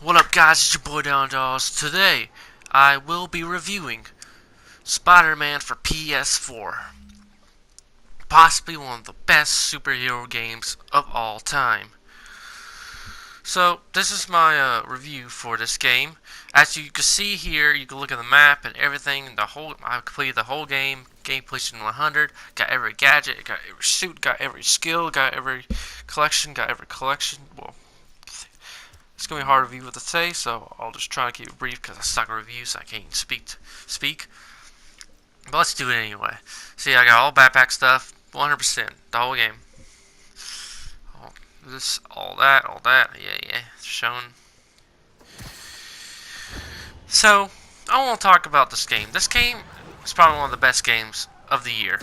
What up, guys? It's your boy Down Jaws. Today, I will be reviewing Spider-Man for PS4. Possibly one of the best superhero games of all time. So, this is my review for this game. As you can see here, you can look at the map and everything. I completed the whole game. Game completion 100. Got every gadget, got every suit, got every skill, got every collection, Well, it's gonna be hard to review what to say, so I'll just try to keep it brief because I suck at reviews. So I can't speak. But let's do it anyway. See, I got all backpack stuff, 100%, the whole game. All this, all that, yeah, it's shown. So, I want to talk about this game. This game is probably one of the best games of the year.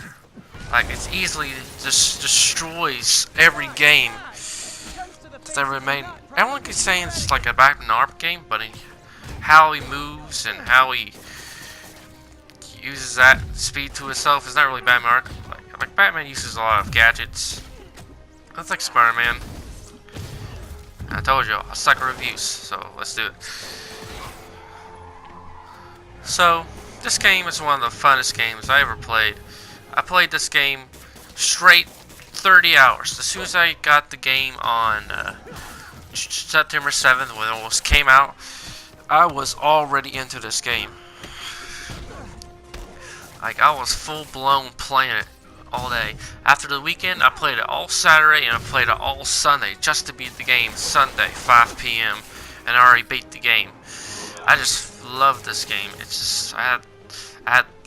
Like, it easily just destroys every game that's ever been made. Everyone keeps saying it's like a Batman ARP game, but how he moves and how he uses that speed to himself is not really Batman ARP. Like Batman uses a lot of gadgets. That's like Spider-Man. I told you, I suck at reviews, so let's do it. So, this game is one of the funnest games I ever played. I played this game straight 30 hours. As soon as I got the game on September 7th, when it came out, I was already into this game. Like, I was full-blown playing it all day. After the weekend, I played it all Saturday and I played it all Sunday just to beat the game Sunday, 5 p.m. and I already beat the game. I just love this game. It's just,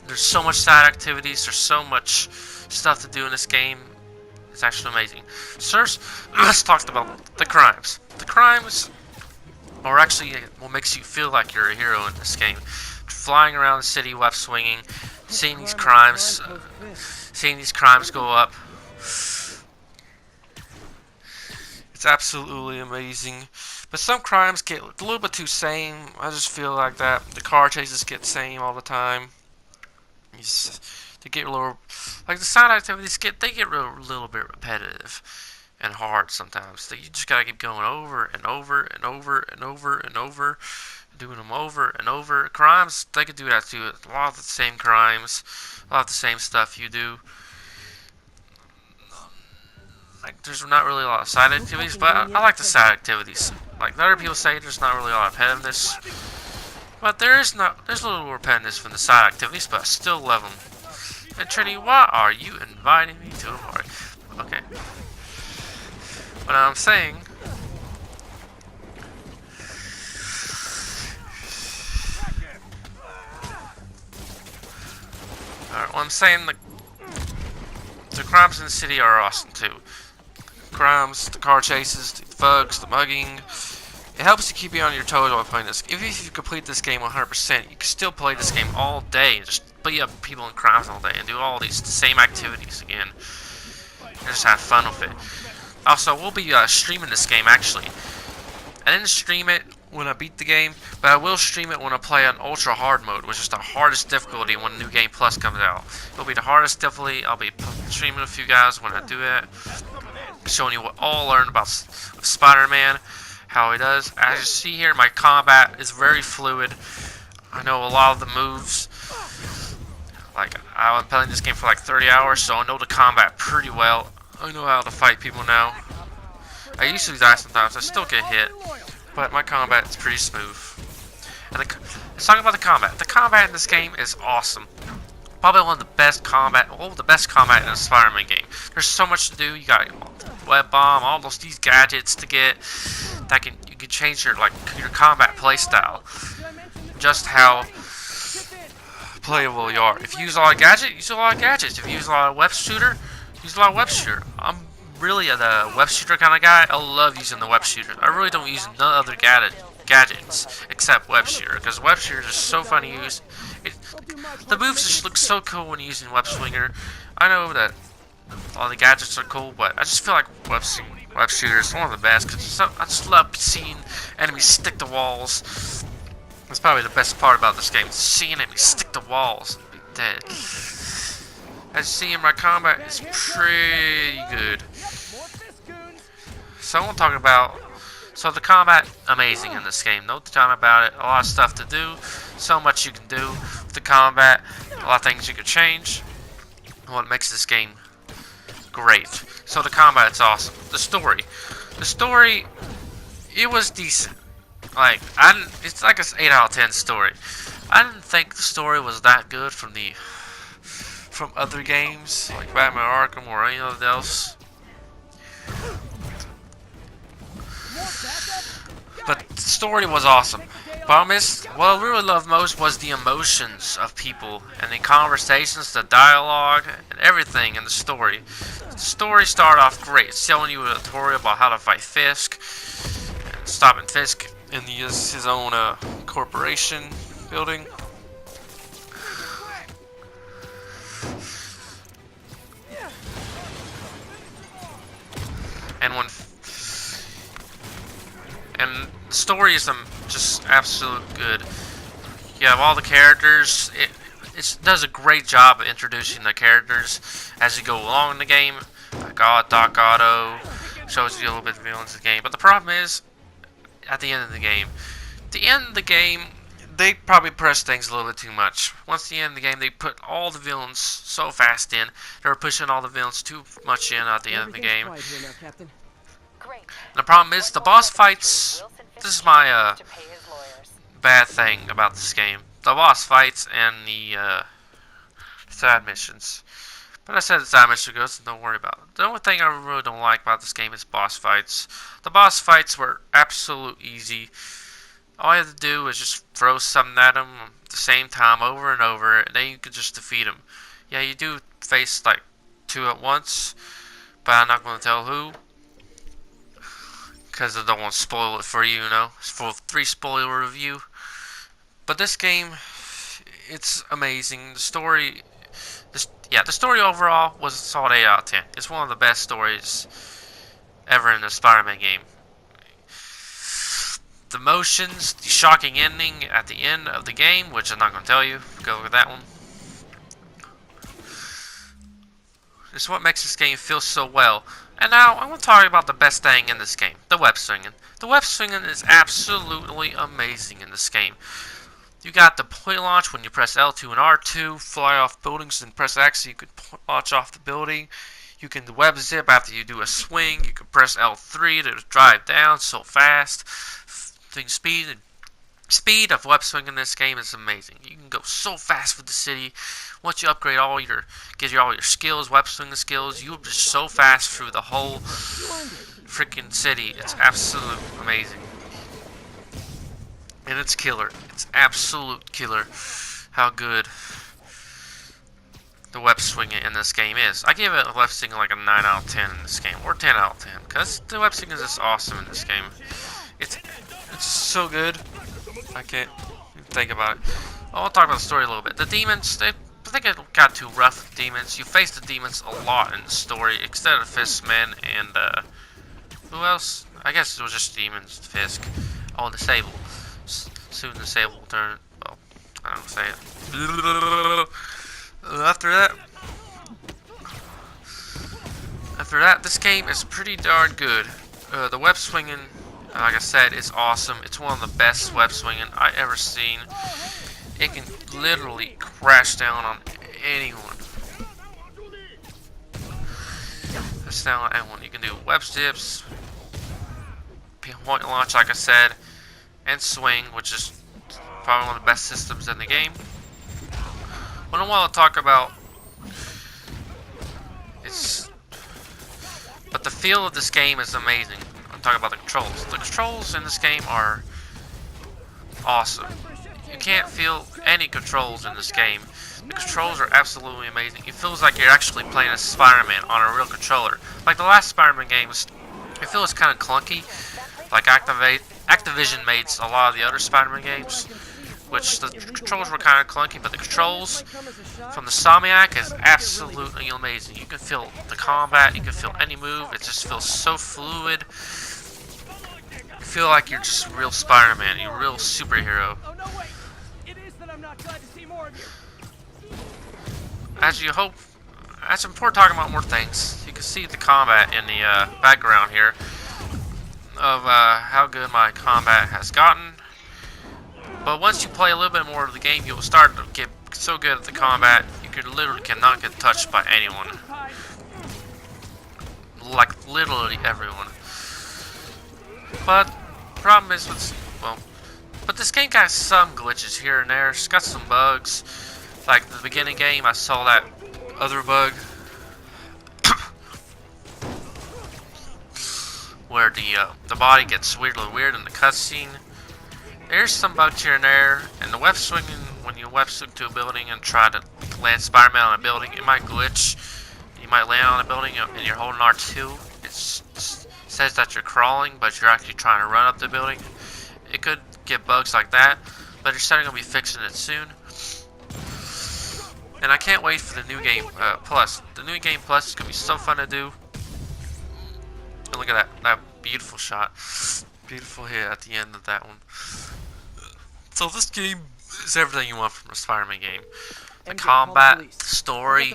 there's so much side activities, there's so much stuff to do in this game. It's actually amazing. So first, let's talk about the crimes. The crimes are actually what makes you feel like you're a hero in this game. Flying around the city, web swinging, seeing these crimes go up. It's absolutely amazing. But some crimes get a little bit too same. I just feel like that. The car chases get same all the time. They get a little, like the side activities get a little bit repetitive and hard sometimes. You just gotta keep going over and over and over and over and over, doing them over and over. Crimes, they could do that too. A lot of the same crimes, a lot of the same stuff you do. Like, there's not really a lot of side activities, but I like the side activities. Like the other people say, there's not really a lot of repetitiveness, but there's a little repetitiveness from the side activities, but I still love them. And Trinity, why are you inviting me to a party? Okay. What I'm saying, the crimes in the city are awesome too. Crimes, the car chases, the thugs, the mugging. It helps you keep you on your toes while playing this. Even if you complete this game 100%, you can still play this game all day and just beat up people in crimes all day and do all these same activities again. And just have fun with it. Also, we'll be streaming this game actually. I didn't stream it when I beat the game, but I will stream it when I play on Ultra Hard mode, which is the hardest difficulty when New Game Plus comes out. It'll be the hardest difficulty. I'll be streaming with you guys when I do it, showing you what all I learned about Spider-Man, how he does. As you see here, my combat is very fluid. I know a lot of the moves. Like, I've been playing this game for like 30 hours, so I know the combat pretty well. I know how to fight people now. I usually die sometimes, I still get hit, but my combat is pretty smooth. And let's talk about the combat. The combat in this game is awesome. Probably one of the best combat in a Spider-Man game. There's so much to do. You got web bomb, all these gadgets to get. You can change your combat playstyle. Just how playable you are. If you use a lot of gadgets, use a lot of gadgets. If you use a lot of web shooter, use a lot of web shooter. I'm really the web shooter kind of guy. I love using the web shooter. I really don't use none other gadgets except web shooter, because web shooter is so fun to use. The moves just look so cool when using web swinger. I know that all the gadgets are cool, but I just feel like web shooter is one of the best because I just love seeing enemies stick to walls. That's probably the best part about this game, seeing enemies stick to walls and be dead. As you see, my combat is pretty good. So I want to talk about So the combat, amazing in this game. No doubt about it. A lot of stuff to do. So much you can do with the combat. A lot of things you can change. What makes this game great. So the combat's awesome. The story, it was decent. Like, it's like an 8 out of 10 story. I didn't think the story was that good from other games, like Batman Arkham or anything else. But the story was awesome. Problem is, what I really loved most was the emotions of people and the conversations, the dialogue, and everything in the story. The story started off great. It's telling you a tutorial about how to fight Fisk, and stopping Fisk in his own corporation building. And the story is just absolute good. You have all the characters. It does a great job of introducing the characters as you go along in the game. Like Doc Otto shows you a little bit of villains in the game. But the problem is, at the end of the game, they probably pressed things a little bit too much. Once the end of the game, they put all the villains so fast in. They were pushing all the villains too much in at the end of the game. And the problem is, the boss fights, this is my bad thing about this game. The boss fights and the side missions. But I said the side missions are good, so don't worry about it. The only thing I really don't like about this game is boss fights. The boss fights were absolute easy. All you have to do is just throw something at them at the same time over and over, and then you can just defeat them. Yeah, you do face like 2 at once, but I'm not going to tell who, because I don't want to spoil it for you, you know. It's full of 3 spoiler review. But this game, it's amazing. The story, the story overall was a solid 8 out of 10. It's one of the best stories ever in a Spider-Man game. The emotions, the shocking ending at the end of the game, which I'm not going to tell you. Go look at that one. It's what makes this game feel so well. And now, I want to talk about the best thing in this game, the web swinging. The web swinging is absolutely amazing in this game. You got the point launch when you press L2 and R2, fly off buildings, and press X so you can point launch off the building. You can web zip after you do a swing. You can press L3 to drive down so fast. The speed of web swinging in this game is amazing. You can go so fast with the city. Once you upgrade all your skills, web swinging skills, you'll be so fast through the whole freaking city. It's absolute amazing. And it's killer. It's absolute killer how good the web swinging in this game is. I give it a web swinging like a 9 out of 10 in this game, or 10 out of 10, because the web swinging is just awesome in this game. It's so good. I can't even think about it. I'll talk about the story a little bit. The demons, I think it got too rough with demons. You face the demons a lot in the story, instead of Fistmen and, who else? I guess it was just demons, Fisk. Oh, the Sable. Soon the Sable will turn, well, I don't say it. After that, this game is pretty darn good. The web swinging, like I said, is awesome. It's one of the best web swinging I ever seen. It can literally crash down on anyone. Crash down on anyone. You can do web zips, point launch, like I said, and swing, which is probably one of the best systems in the game. What I want to talk about is, but the feel of this game is amazing. I'm talking about the controls. The controls in this game are awesome. You can't feel any controls in this game. The controls are absolutely amazing. It feels like you're actually playing as Spider-Man on a real controller. Like the last Spider-Man games, it feels kind of clunky. Like Activision made a lot of the other Spider-Man games, which the controls were kind of clunky, but the controls from the Insomniac is absolutely amazing. You can feel the combat, you can feel any move, it just feels so fluid. You feel like you're just a real Spider-Man, you're a real superhero. As you hope, before talking about more things, you can see the combat in the background here. of how good my combat has gotten. But once you play a little bit more of the game, you'll start to get so good at the combat, you literally cannot get touched by anyone. Like, literally everyone. But, the problem is with, well, but this game got some glitches here and there. It's got some bugs. Like, the beginning game, I saw that other bug. Where the body gets weirdly weird in the cutscene. There's some bugs here and there, and the web swinging, when you web swing to a building and try to land Spider-Man on a building, it might glitch. You might land on a building and you're holding R2. It says that you're crawling, but you're actually trying to run up the building. It could get bugs like that, but they're starting to be fixing it soon. And I can't wait for the new game plus. The new game plus is gonna be so fun to do. And look at that beautiful shot, beautiful hit at the end of that one. So this game is everything you want from a Spider-Man game. The combat, story,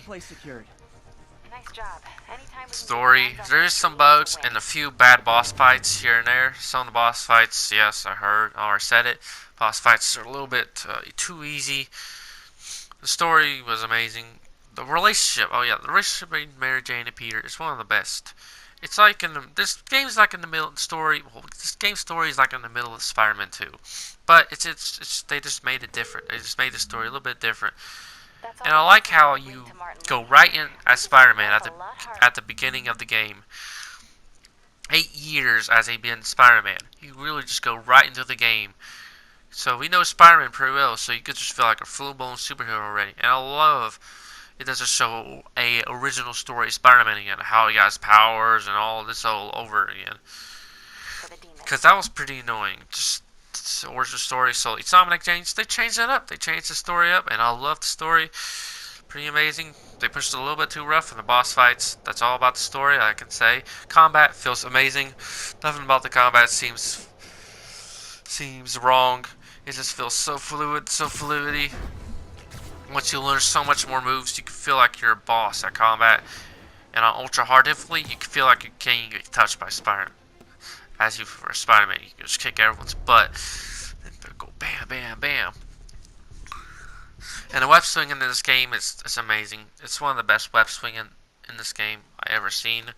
there is some bugs and a few bad boss fights here and there. Some of the boss fights, yes, I already said it. Boss fights are a little bit too easy. The story was amazing. The relationship, oh yeah, the relationship between Mary Jane and Peter is one of the best. It's like this game's like in the middle of the story. Well, this game's story is like in the middle of Spider-Man 2, but it's they just made it different. They just made the story a little bit different. And I like how you go right in as Spider-Man at the beginning of the game. 8 years as a been Spider-Man, you really just go right into the game. So we know Spider-Man pretty well, so you could just feel like a full-blown superhero already. And I love it doesn't show a original story Spider-Man again, how he got his powers and all this all over again. Because that was pretty annoying. Just the origin story. So it's not like they changed it up. They changed the story up, and I love the story. Pretty amazing. They pushed it a little bit too rough in the boss fights. That's all about the story, I can say. Combat feels amazing. Nothing about the combat seems wrong. It just feels so fluid, so fluidy. Once you learn so much more moves, you can feel like you're a boss at combat. And on ultra hard difficulty, you can feel like you can't get touched by Spider-Man. As you for Spider-Man, you can just kick everyone's butt and go bam, bam, bam. And the web swinging in this game is amazing. It's one of the best web swinging in this game I ever seen.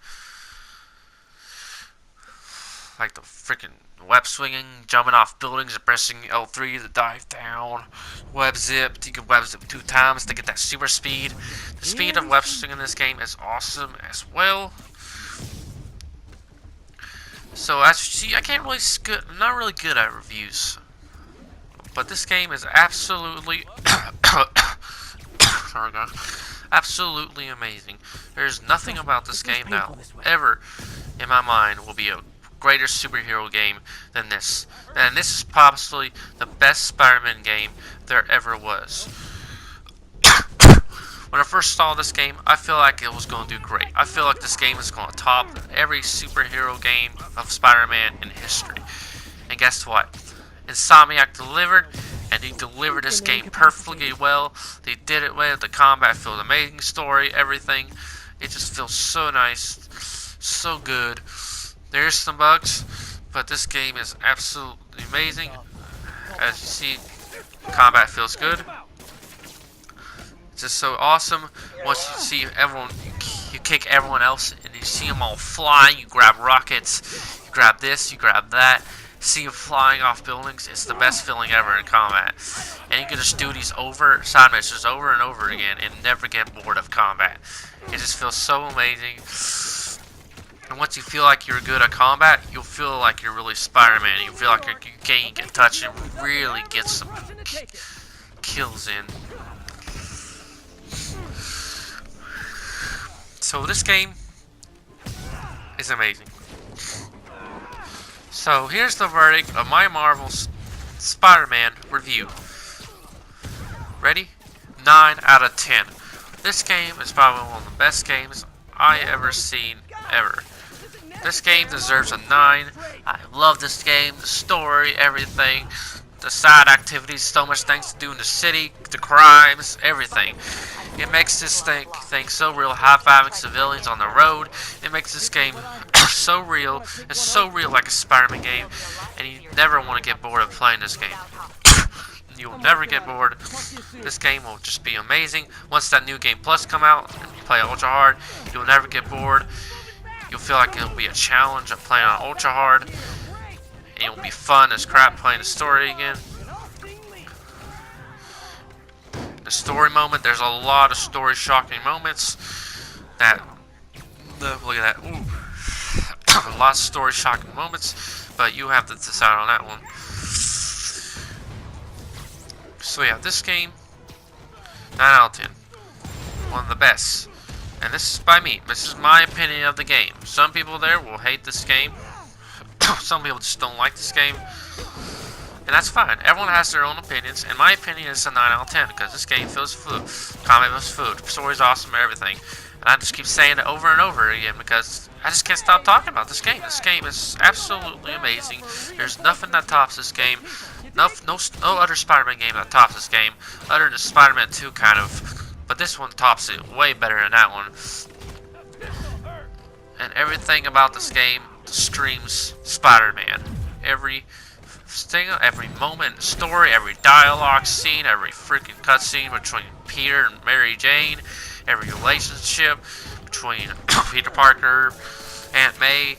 Like the freaking web swinging, jumping off buildings and pressing L3 to dive down. Web zip, you can web zip 2 times to get that super speed. The speed of web swinging in this game is awesome as well. So as you see, I'm not really good at reviews. But this game is absolutely sorry guys, absolutely amazing. There's nothing about this game that ever in my mind will be a greater superhero game than this. And this is possibly the best Spider-Man game there ever was. When I first saw this game, I feel like it was going to do great. I feel like this game is going to top every superhero game of Spider-Man in history. And guess what? Insomniac delivered, and he delivered this game perfectly well. They did it well. The combat feels amazing, story, everything. It just feels so nice, so good. There's some bugs, but this game is absolutely amazing. As you see, combat feels good. It's just so awesome. Once you see everyone, you kick everyone else, and you see them all flying. You grab rockets, you grab this, you grab that. See them flying off buildings. It's the best feeling ever in combat. And you can just do these side missions over and over again and never get bored of combat. It just feels so amazing. And once you feel like you're good at combat, you'll feel like you're really Spider-Man. You feel like you can't get touched and really get some kills in. So this game is amazing. So here's the verdict of my Marvel Spider-Man review. Ready? 9 out of 10. This game is probably one of the best games I ever seen ever. This game deserves a 9. I love this game, the story, everything. The side activities, so much things to do in the city, the crimes, everything. It makes this thing so real, high-fiving civilians on the road. It makes this game So real. It's so real like a Spider-Man game, and you never want to get bored of playing this game. You'll never get bored. This game will just be amazing. Once that new game plus come out and you play ultra hard, you'll never get bored. You'll feel like it'll be a challenge of playing on ultra hard, and it'll be fun as crap playing the story again. The story moment, there's a lot of story shocking moments that look at that. Ooh. A lot of story shocking moments, but you have to decide on that one. So yeah, this game, 9 out of 10. One of the best. And this is by me. This is my opinion of the game. Some people there will hate this game. Some people just don't like this game. And that's fine. Everyone has their own opinions. And my opinion is a 9 out of 10 because this game feels food. Combat feels food. Story's awesome and everything. And I just keep saying it over and over again because I just can't stop talking about this game. This game is absolutely amazing. There's nothing that tops this game. No other Spider-Man game that tops this game, other than Spider-Man 2 kind of, but this one tops it way better than that one. And everything about this game screams Spider-Man. Every moment, story, every dialogue scene, every freaking cutscene between Peter and Mary Jane, every relationship between Peter Parker, Aunt May,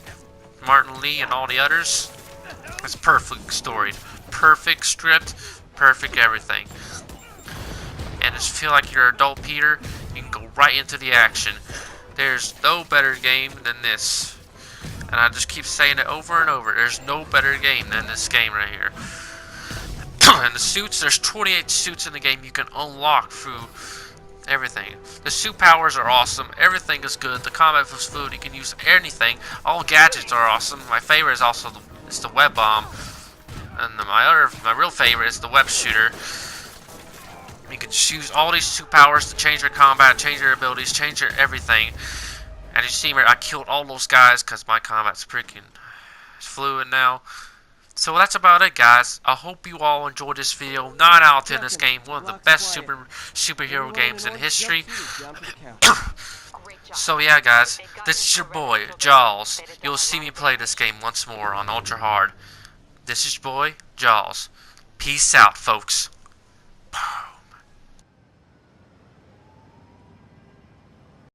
Martin Lee, and all the others. It's perfect story. Perfect script, perfect everything. And just feel like you're adult Peter, you can go right into the action. There's no better game than this. And I just keep saying it over and over. There's no better game than this game right here. And the suits, there's 28 suits in the game you can unlock through everything. The suit powers are awesome. Everything is good. The combat is food. You can use anything. All gadgets are awesome. My favorite is also the web bomb. And my real favorite is the web shooter. You can choose all these suit powers to change your combat, change your abilities, change your everything. And you see me, I killed all those guys because my combat's freaking fluid now. So that's about it, guys. I hope you all enjoyed this video. 9 out of 10 this game, one of the best superhero games in history. So yeah, guys, this is your boy Jaws. You'll see me play this game once more on ultra hard. This is your boy Jaws. Peace out, folks.